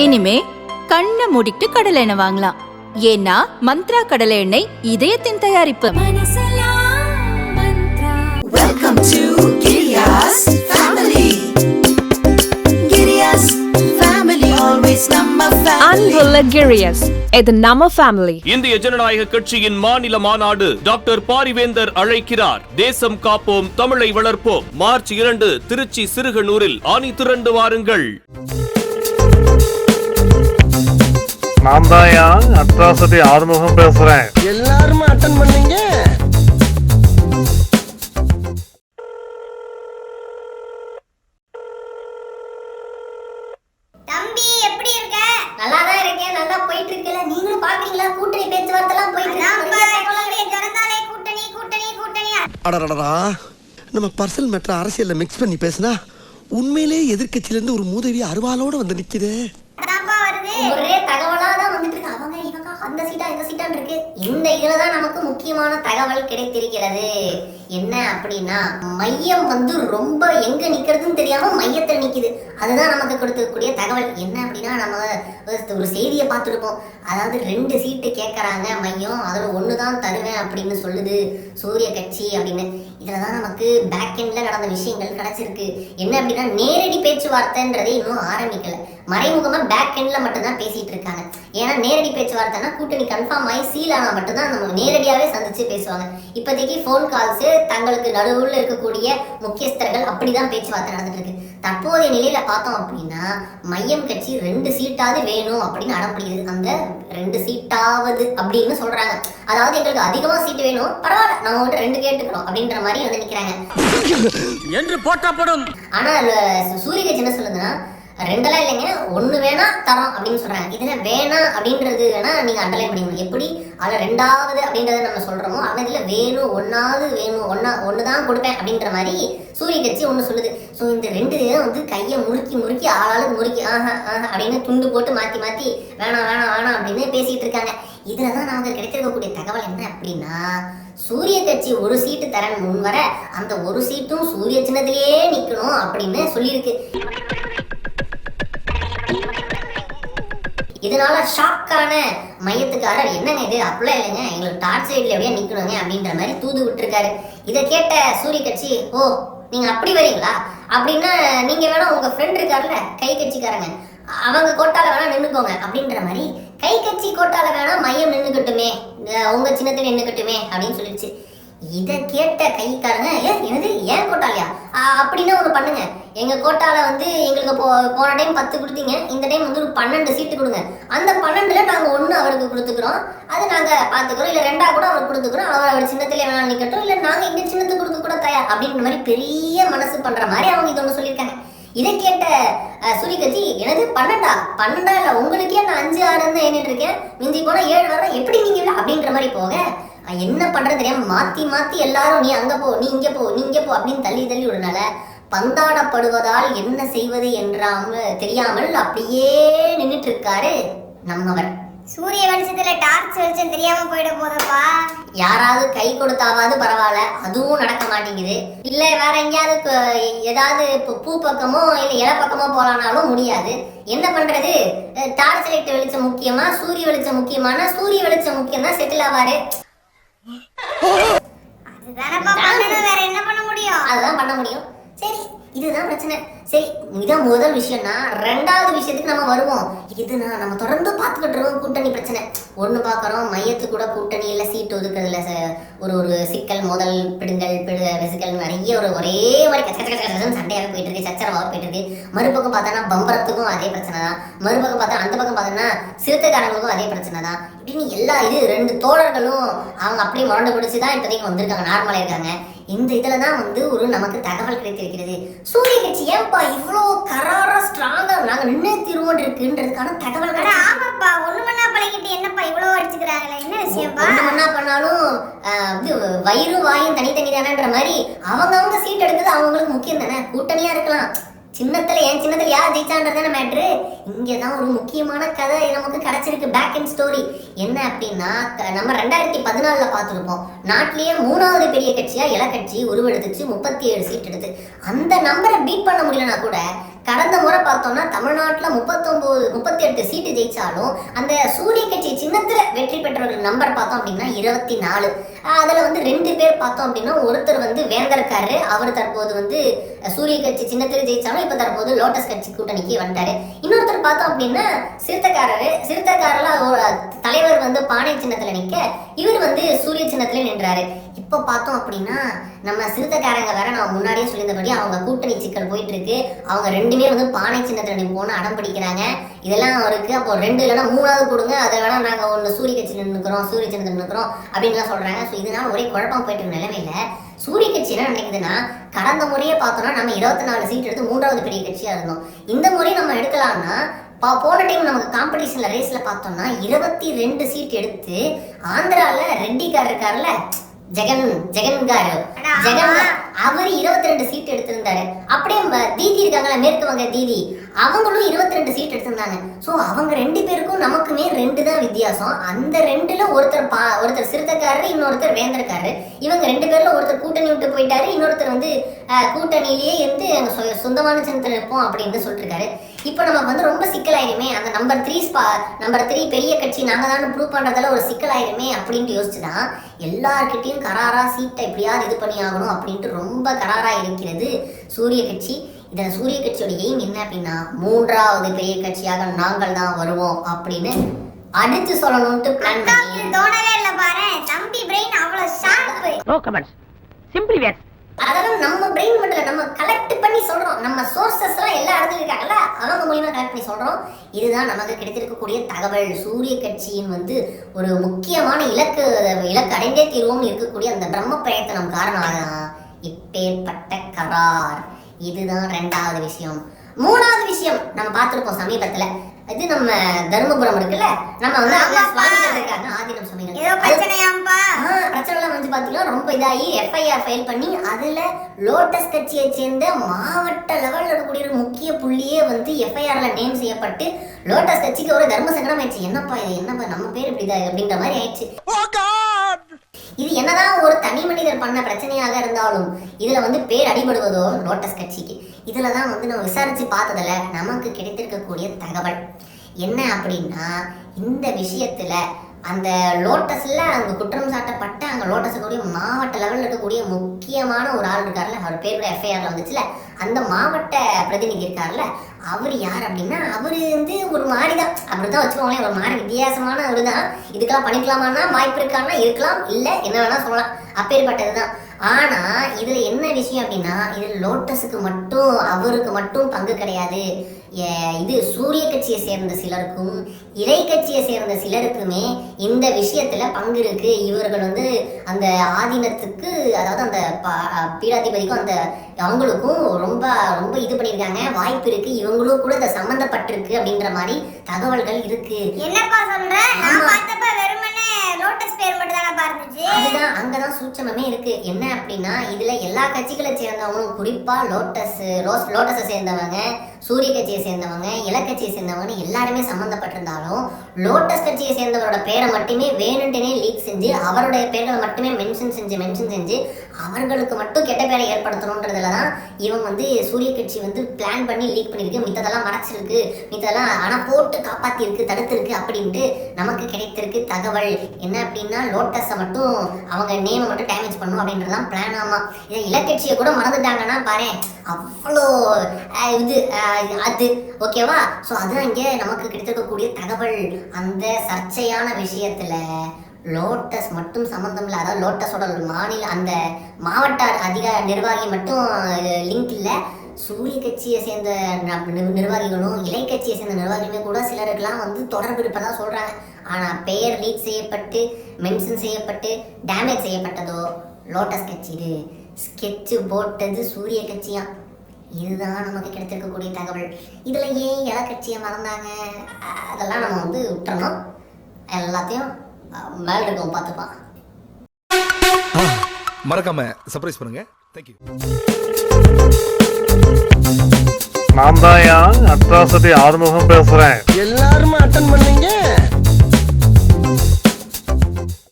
இனிமே கண்ணை மூடிட்டு கடலை எண்ணெய் வாங்கலாம். ஏன்னா மந்த்ரா கடலை எண்ணெய் இதயத்தின் தயாரிப்பு. Welcome to Giriya's family. Giriya's family, always number family. அன்புள்ள கிரியாஸ், இது நம்ம ஃபேமிலி. இந்திய ஜனநாயக கட்சியின் மாநில மாநாடு டாக்டர் பாரிவேந்தர் அழைக்கிறார். தேசம் காப்போம், தமிழை வளர்ப்போம். மார்ச் 2 திருச்சி சிறுகனூரில் ஆணி திரண்டு வாருங்கள். நான் தான் அட்ராசிட்டி ஆறுமுகம் பேசுறேன். எல்லாரும் அட்டெண்ட் பண்ணீங்க. தம்பி எப்படி இருக்க? நல்லா தான் இருக்கேன். நல்லா போயிட்டு இருக்கல. நீங்களும் பாக்குறீங்களா? கூட்டணி பேச்சுவார்த்தைலாம் போயிட்டு இருக்கு. ஜனதாலே கூட்டணி கூட்டணி கூட்டணி. அடடடா, நம்ம பர்சனல் மேட்டர் அரசியல்ல மிக்ஸ் பண்ணி பேசினா உண்மையிலே எதிர்க்கட்சியில இருந்து ஒரு மூதேவி அருவாளோட வந்து நிக்குது. ஒரே தகவலா தான் வந்துட்டு இருக்கு. அவங்க இவங்க அந்த சீட்டா இந்த சீட்டான்னு இருக்கு. இந்த இதுலதான் நமக்கு முக்கியமான தகவல் கிடைத்திருக்கிறது. என்ன அப்படின்னா, மையம் ரொம்ப எங்க நிக்கிறதுன்னு தெரியாம மையத்துல நிக்குது. அதுதான் நமக்கு கொடுக்கக்கூடிய தகவல். என்ன அப்படின்னா, நம்ம ஒரு செய்தியை பார்த்துருப்போம். அதாவது 2 சீட்டு கேட்கறாங்க மையம், அதுல 1 தான் தருவேன் அப்படின்னு சொல்லுது சூரிய கட்சி அப்படின்னு. இதுலதான் நமக்கு பேக் எண்ட்ல நடந்த விஷயங்கள் கிடைச்சிருக்கு. என்ன அப்படின்னா, நேரடி பேச்சுவார்த்தைன்றதே இன்னும் ஆரம்பிக்கல. மறைமுகமா பேக் எண்ட்ல மட்டும்தான் பேசிட்டு இருக்காங்க. ஏன்னா நேரடி பேச்சுவார்த்தைனா கூட்டணி கன்ஃபார்ம் ஆகி சீல் ஆனா மட்டும்தான் நம்ம நேரடியாவே சந்திச்சு பேசுவாங்க. இப்போதைக்கு போன் கால்ஸ், தங்களுக்கு நடுவுல இருக்கக்கூடிய முக்கியஸ்தர்கள் அப்படிதான் பேச்சுவார்த்தை நடந்துட்டு இருக்கு. தற்போதைய நிலையில பார்த்தோம் அப்படின்னா, மையம் கட்சி 2 சீட்டாவது வேணும் அப்படின்னு அடம்பிடிக்குது. அந்த 2 சீட்டாவது அப்படின்னு சொல்றாங்க. அதாவது எங்களுக்கு அதிகமா சீட்டு வேணும், பரவாயில்ல நம்ம கிட்ட 2 கேட்டுக்கிறோம் அப்படின்ற மாதிரி வந்து நிக்கிறாங்க என்று போட்டப்படும். ஆனா சூரிய கட்சி என்ன சொல்லுதுன்னா, 2 இல்லைங்க, 1 வேணா தரோம் அப்படின்னு சொல்றாங்க. இதுல வேணாம் அப்படின்றது வேணா நீங்க அண்டர்லைன் பண்ணிக்கணும். எப்படி அதுல 2வது அப்படின்றத நம்ம சொல்றோமோ, ஆனா இதுல வேணும், 1வது வேணும், 1 தான் கொடுப்பேன் அப்படின்ற மாதிரி சூரிய கட்சி ஒண்ணு சொல்லுது. ஸோ இந்த 2 வந்து கையை முறுக்கி ஆளாளுக்கு முறுக்கி அப்படின்னு துண்டு போட்டு மாத்தி மாத்தி வேணாம் வேணாம் வேணாம் அப்படின்னு பேசிட்டு இருக்காங்க. இதுலதான் நமக்கு கிடைச்சிருக்கக்கூடிய தகவல் என்ன அப்படின்னா, சூரிய கட்சி 1 சீட்டு தரன் முன் வர அந்த 1 சீட்டும் சூரிய சின்னத்திலேயே நிக்கணும் அப்படின்னு சொல்லியிருக்கு. இதனால ஷாக்கான மையத்துக்காரர், என்னங்க இது அப்படிலாம் இல்லைங்க, எங்களுக்கு டார்ச் சைட்ல எப்படியா நிக்கணுங்க அப்படின்ற மாதிரி தூது விட்டுருக்காரு. இதை கேட்ட சூரிய கட்சி, ஓ நீங்க அப்படி வரீங்களா அப்படின்னா, நீங்க வேணா உங்க ஃப்ரெண்ட் இருக்காருல்ல கை கட்சிக்காரங்க, அவங்க கோட்டால வேணா நின்னுக்கோங்க அப்படின்ற மாதிரி, கை கட்சி கோட்டால வேணா மையம் நின்னுக்கட்டுமே, உங்க சின்னத்துல நின்னுக்கட்டுமே அப்படின்னு சொல்லிடுச்சு. இதை கேட்ட கைக்காரங்க, என்னது ஏன் கோட்டாலையா அப்படின்னா ஒன்று பண்ணுங்க, எங்க கோட்டால வந்து எங்களுக்கு போன டைம் 10 கொடுத்தீங்க, இந்த டைம் வந்து ஒரு 12 சீட்டு கொடுங்க. அந்த 12ல நாங்க 1 அவருக்கு கொடுத்துக்கிறோம், அதை நாங்க பாத்துக்கிறோம். இல்ல 2 கூட அவருக்கு கொடுத்துக்கிறோம், அவர் சின்னத்திலே வேணாம் நிக்கட்டும், இல்ல நாங்க இந்த சின்னத்துக்கு கொடுக்க கூட தயார் அப்படின்ற மாதிரி பெரிய மனசு பண்ற மாதிரி அவங்க இது ஒன்று சொல்லியிருக்காங்க. இதை கேட்ட சூரிய கட்சி, எனது 12 இல்ல, உங்களுக்கே நான் 5 6 தான் எண்ணிட்டு இருக்கேன், மிஞ்சி போனா 7 வர எப்படி நீங்க அப்படின்ற மாதிரி போக, என்ன பண்றது தெரியாம மாத்தி எல்லாரும் நீ அங்க போ, நீ இங்க போ, நீ இங்க போ அப்படின்னு தள்ளி விடுறதுனால பந்தாடப்படுவதால் என்ன செய்வது தெரியாமல் அப்படியே நின்றுட்டு இருக்காரு நம்மவர். சூரிய வெளிச்சத்துல டார்ச் வெளிச்சம் தெரியாம போயிட போதப்பா. யாராவது கை கொடுத்தாவது பரவாயில்ல, அதுவும் நடக்க மாட்டேங்குது. இல்ல வேற எங்கேயாவது ஏதாவது பூ பக்கமோ இல்ல இலை பக்கமோ போலானாலும் முடியாது. என்ன பண்றது, டார்ச் லைட் வெளிச்சம் முக்கியமா சூரிய வெளிச்சம் முக்கியமான, சூரிய வெளிச்சம் முக்கியம் தான் செட்டில் ஆவாரு. வேற என்ன பண்ண முடியும், அதுதான் பண்ண முடியும். சரி, இதுதான் பிரச்சனை. சரி, இதான் முதல் விஷயம்னா, 2வது விஷயத்துக்கு நம்ம வருவோம். இதுனா நம்ம தொடர்ந்து பார்த்துக்கிட்டு இருக்கோம் கூட்டணி பிரச்சனை. ஒன்று பார்க்குறோம், மையத்து கூட கூட்டணி இல்லை, சீட்டு ஒதுக்குறதுல ஒரு சிக்கல், முதல் பிடுங்கல் விசுக்கல், நிறைய ஒரே மாதிரி சண்டையாக போயிட்டு இருக்கு, சச்சரவாக போயிட்டு இருக்கு. மறுபக்கம் பார்த்தோன்னா பம்பரத்துக்கும் அதே பிரச்சனை தான், மறுபக்கம் பார்த்தா அந்த பக்கம் பார்த்தோன்னா சிறுத்தைக்காரங்களுக்கும் அதே பிரச்சனை தான். இப்படின்னு எல்லா 2 தோழர்களும் அவங்க அப்படியே முரண்டு பிடிச்சி தான் இப்போதைக்கு வந்திருக்காங்க, நார்மலாக இருக்காங்க. இந்த இதுல தான் வந்து ஒரு நமக்கு தகவல் கிடைத்திருக்கிறது. சூரிய கட்சி ஏன்பா இவ்வளோ கராரா ஸ்ட்ராங்கா நாங்க நின்று தீர்வோம் இருக்குன்றதுக்கான தகவல். ஆமாப்பா, 1 மணி பழகிட்டு என்னப்பா இவ்வளோ அடிச்சுக்கிறாங்களே, என்ன விஷயம்ப்பா? 1 மணி பண்ணாலும் வயிறு வாயும் தனித்தனி தானேன்ற மாதிரி அவங்க சீட் எடுத்தது அவங்களுக்கு முக்கியம் தானே. கூட்டணியா இருக்கலாம், சின்னத்துல யார் ஜெயிச்சான்றதான மேட்ரு. இங்கதான் ஒரு முக்கியமான கதை நமக்கு கிடைச்சிருக்கு, பேக் அண்ட் ஸ்டோரி. என்ன அப்படின்னா, நம்ம 2014 பார்த்துருப்போம், நாட்டிலேயே 3வது பெரிய கட்சியா இலக்கட்சி உருவெடுத்துச்சு, 37 சீட் எடுத்து. அந்த நம்பரை பீட் பண்ண முடியலன்னா கூட கடந்த முறை பார்த்தோம்னா தமிழ்நாட்டுல 38 சீட்டு ஜெயிச்சாலும் அந்த சூரிய கட்சி சின்னத்துல வெற்றி பெற்றவர்கள் நம்பர் பார்த்தோம் அப்படின்னா 24. அதுல வந்து 2 பேர் பார்த்தோம் அப்படின்னா ஒருத்தர் வந்து வேந்தர்காரரு, அவர் தற்போது வந்து சூரிய கட்சி சின்னத்தில் ஜெயிச்சாலும் இப்ப தற்போது லோட்டஸ் கட்சி கூட்டணிக்கு வந்துட்டாரு. இன்னொருத்தர் பார்த்தோம் அப்படின்னா சிறுத்தைக்காரர்ல தலைவர் வந்து பானை சின்னத்துல நிக்க, இவர் வந்து சூரிய சின்னத்துல நின்றாரு. இப்ப பார்த்தோம் அப்படின்னா நம்ம சிறுத்தைக்காரங்க வேற நான் முன்னாடியே சொல்லியிருந்தபடி அவங்க கூட்டணி சிக்கல் போயிட்டு இருக்கு. அவங்க 2 வந்து பானை சின்னத்துல போன அடம் பிடிக்கிறாங்க. இதெல்லாம் இருக்கு. அப்போ 2 இல்லைன்னா 3வது கொடுங்க, அதை வேணா நாங்க ஒண்ணு சூரிய கட்சியில நிற்கிறோம், சூரிய சின்னத்துல நிற்கிறோம் அப்படின்னு சொல்றாங்க. ஸோ இதனால ஒரே குழப்பம் போயிட்டு இருக்க நிலைமையில சூரிய கட்சி என்ன நினைக்குதுன்னா, கடந்த முறையே பார்த்தோம்னா நம்ம 24 சீட் எடுத்து 3வது பெரிய கட்சியா இருந்தோம். இந்த முறை நம்ம எடுக்கலாம்னா போன டைம் நமக்கு காம்படிஷன்ல ரேஸ்ல பார்த்தோம்னா 22 சீட் எடுத்து ஆந்திரால ரெட்டிக்காரர் இருக்காருல்ல ஜெகன் அவர் 22 சீட் எடுத்திருந்தாரு. அப்படியே தீதி இருக்காங்களா மேற்கு வங்க தீதி, அவங்களும் 22 சீட் எடுத்திருந்தாங்க. ஸோ அவங்க 2 பேருக்கும் நமக்குமே 2 தான் வித்தியாசம். அந்த 2ல ஒருத்தர் சிறுத்தைக்காரரு, இன்னொருத்தர் வேந்தர்காரரு. இவங்க 2 பேர்ல ஒருத்தர் கூட்டணி விட்டு போயிட்டாரு, இன்னொருத்தர் வந்து கூட்டணியிலேயே இருந்து சொந்தமான சின்னத்தில் இருப்போம் அப்படின்னு சொல்லிருக்காரு. இப்போ நமக்கு வந்து ரொம்ப சிக்கலாயிருமே, அந்த நம்பர் 3 பெரிய கட்சி நாங்க தான் ப்ரூவ் பண்றதால ஒரு சிக்கலாயிருமே அப்படின்ட்டு யோசிச்சுதான் எல்லார்கிட்டையும் கராரா சீட்டை எப்படியாவது இது பண்ணி ஆகணும் அப்படின்ட்டு ரொம்ப கராரா இருக்கிறது சூரிய கட்சி. இந்த சூரிய கட்சியோட எய்ம் என்ன அப்படின்னா, 3வது பெரிய கட்சியாக நாங்கள் தான் வருவோம் அப்படின்னு அடிச்சு சொல்லணும்ட்டு பிளான் பண்ணி தோணவே இல்ல பாரு. தம்பி பிரெயின் அவ்வளவு ஷார்ப். நோ கமெண்ட்ஸ், சிம்பிளி வேர். அதெல்லாம் நம்ம பிரெயின் மட்டும் நம்ம கலெக்ட் பண்ணி சொல்றோம். நம்ம சோர்சஸ் எல்லாம் எல்லா இடத்துல இருக்காங்கல்ல, அவங்க மூலியமா கலெக்ட் பண்ணி சொல்றோம். இதுதான் நமக்கு கிடைத்திருக்கக்கூடிய தகவல். சூரிய கட்சியின் வந்து ஒரு முக்கியமான இலக்கு அடைந்தே தீர்வோம்னு இருக்கக்கூடிய அந்த பிரம்ம பிரயத்தனம் காரணமாக இப்பேற்பட்ட கரார். இதுதான் 2வது விஷயம். 3வது விஷயம் நம்ம பார்த்திருப்போம் சமீபத்துல. இது நம்ம தர்மபுரம் இருக்குல்ல, நம்ம வந்து சுவாமிகள் இருக்காங்க, ஆதீனம் சுவாமிகள். ஏதோ பிரச்சனையாம்பா, பிரச்சனை எல்லாம் வந்து பாத்தீங்கன்னா ரொம்ப இதாகி FIR ஃபைல் பண்ணி அதுல லோட்டஸ் கட்சியை சேர்ந்த மாவட்ட லெவல்ல இருக்கக்கூடிய ஒரு முக்கிய புள்ளியே வந்து FIRல நேம் செய்யப்பட்டு லோட்டஸ் கட்சிக்கு ஒரு தர்ம சங்கடம் ஆயிடுச்சு. என்னப்பா நம்ம பேர் இப்படிதான் அப்படின்ற மாதிரி ஆயிடுச்சு. இது என்னதான் ஒரு தனி மனிதர் பண்ண பிரச்சனையாக இருந்தாலும் இதுல வந்து பேர் அடிபடுவதோ லோட்டஸ் கட்சிக்கு. இதுலதான் வந்து நம்ம விசாரிச்சு பார்த்ததுல நமக்கு கிடைத்திருக்கக்கூடிய தகவல் என்ன அப்படின்னா, இந்த விஷயத்துல அந்த லோட்டஸ்ல அங்க குற்றம் சாட்டப்பட்ட அங்க லோட்டஸ் கூடிய மாவட்ட லெவல்ல இருக்கக்கூடிய முக்கியமான ஒரு ஆள் இருக்காருல்ல, அவர் பேர் FIRல வந்துச்சுல, அந்த மாவட்ட பிரதிநிதி இருக்காருல்ல, அவர் யார் அப்படின்னா அவரு வந்து ஒரு மாதிரிதான், அப்படிதான் வச்சுக்கோங்களேன், ஒரு மாதிரி வித்தியாசமான அவருதான். இதுக்கெல்லாம் பண்ணிக்கலாமான்னா வாய்ப்பு இருக்கான்னா இருக்கலாம், இல்ல என்ன வேணா சொல்லலாம், அப்பேற்பட்டதுதான். ஆனா இதுல என்ன விஷயம் அப்படின்னா, இதுல லோட்டஸுக்கு மட்டும் அவருக்கு மட்டும் பங்கு கிடையாது. இது சூரிய கட்சியை சேர்ந்த சிலருக்கும் இறை கட்சியை சேர்ந்த சிலருக்குமே இந்த விஷயத்துல பங்கு இருக்கு. இவர்கள் வந்து அந்த ஆதீனத்துக்கு, அதாவது அந்த பீடாதிபதிக்கும் அந்த அவங்களுக்கும் ரொம்ப ரொம்ப இது பண்ணியிருக்காங்க, வாய்ப்பு இருக்கு, இவங்களும் கூட இதை சம்பந்தப்பட்டிருக்கு அப்படின்ற மாதிரி தகவல்கள் இருக்கு. என்னப்பா சொல்ற? நான் பார்த்தப்ப வெறுமனே லோட்டஸ் பேர் மட்டும் தான பார்த்துச்சு. அதுதான் அங்கதான் சூட்சமே இருக்கு. என்ன அப்படின்னா, இதுல எல்லா கட்சிகளை சேர்ந்தவங்களும், குறிப்பா லோட்டஸை சேர்ந்தவங்க, சூரிய கட்சியை சேர்ந்தவங்க, இலக்கட்சியை சேர்ந்தவங்க எல்லாருமே சம்பந்தப்பட்டிருந்தாலும் லோட்டஸ் கட்சியை சேர்ந்தவரோட பேரை மட்டுமே வேணுண்டனே லீக் செஞ்சு அவருடைய பேர்களை மட்டுமே மென்ஷன் செஞ்சு அவர்களுக்கு மட்டும் கெட்ட பேரை ஏற்படுத்தணுன்றதுலதான் இவங்க வந்து சூரிய கட்சி வந்து பிளான் பண்ணி லீக் பண்ணிருக்கு. மித்ததெல்லாம் மறைச்சிருக்கு, மித்ததெல்லாம் ஆனா போட்டு காப்பாத்திருக்கு, தடுத்திருக்கு அப்படின்ட்டு நமக்கு கிடைத்திருக்கு தகவல். என்ன அப்படின்னா, லோட்டஸை மட்டும் அவங்க நேமை மட்டும் டேமேஜ் பண்ணும் அப்படின்றதான் பிளான். ஆமா, இதை இலக்கட்சியை கூட மறந்துட்டாங்கன்னா பாரு, அவ்வளோ இது அது ஓகேவா. ஸோ அதுதான் இங்கே நமக்கு கிடைத்திருக்கக்கூடிய தகவல். அந்த சர்ச்சையான விஷயத்துல லோட்டஸ் மட்டும் சம்மந்தம் இல்லை, அதாவது லோட்டஸோட அந்த மாவட்ட நிர்வாகி மட்டும் லிங்க் இல்லை. சூரிய கட்சியை சேர்ந்த நிர்வாகிகளும் இலை கட்சியை சேர்ந்த நிர்வாகிகளுமே கூட சிலருக்கெல்லாம் வந்து தொடர்பு இருப்பதா சொல்றாங்க. ஆனா பெயர் லீக் செய்யப்பட்டு மென்ஷன் செய்யப்பட்டு டேமேஜ் செய்யப்பட்டதோ லோட்டஸ் கட்சி, இது ஸ்கெட்சு போட்டது சூரிய கட்சியா. இதுதான் நமக்கு கிடைத்திருக்கக்கூடிய தகவல். இதுல ஏன் இலை கட்சியை மறந்தாங்க, அதெல்லாம் நம்ம வந்து விட்டுறணும். எல்லாத்தையும் மேல இருக்கவும் பார்த்துப்பான். மறக்காம சர்ப்ரைஸ் பண்ணுங்க. தேங்க்யூ. நான் தான் அட்ராசிட்டி ஆறுமுகம் பேசுறேன். எல்லாருமே அட்டன் பண்ணீங்க.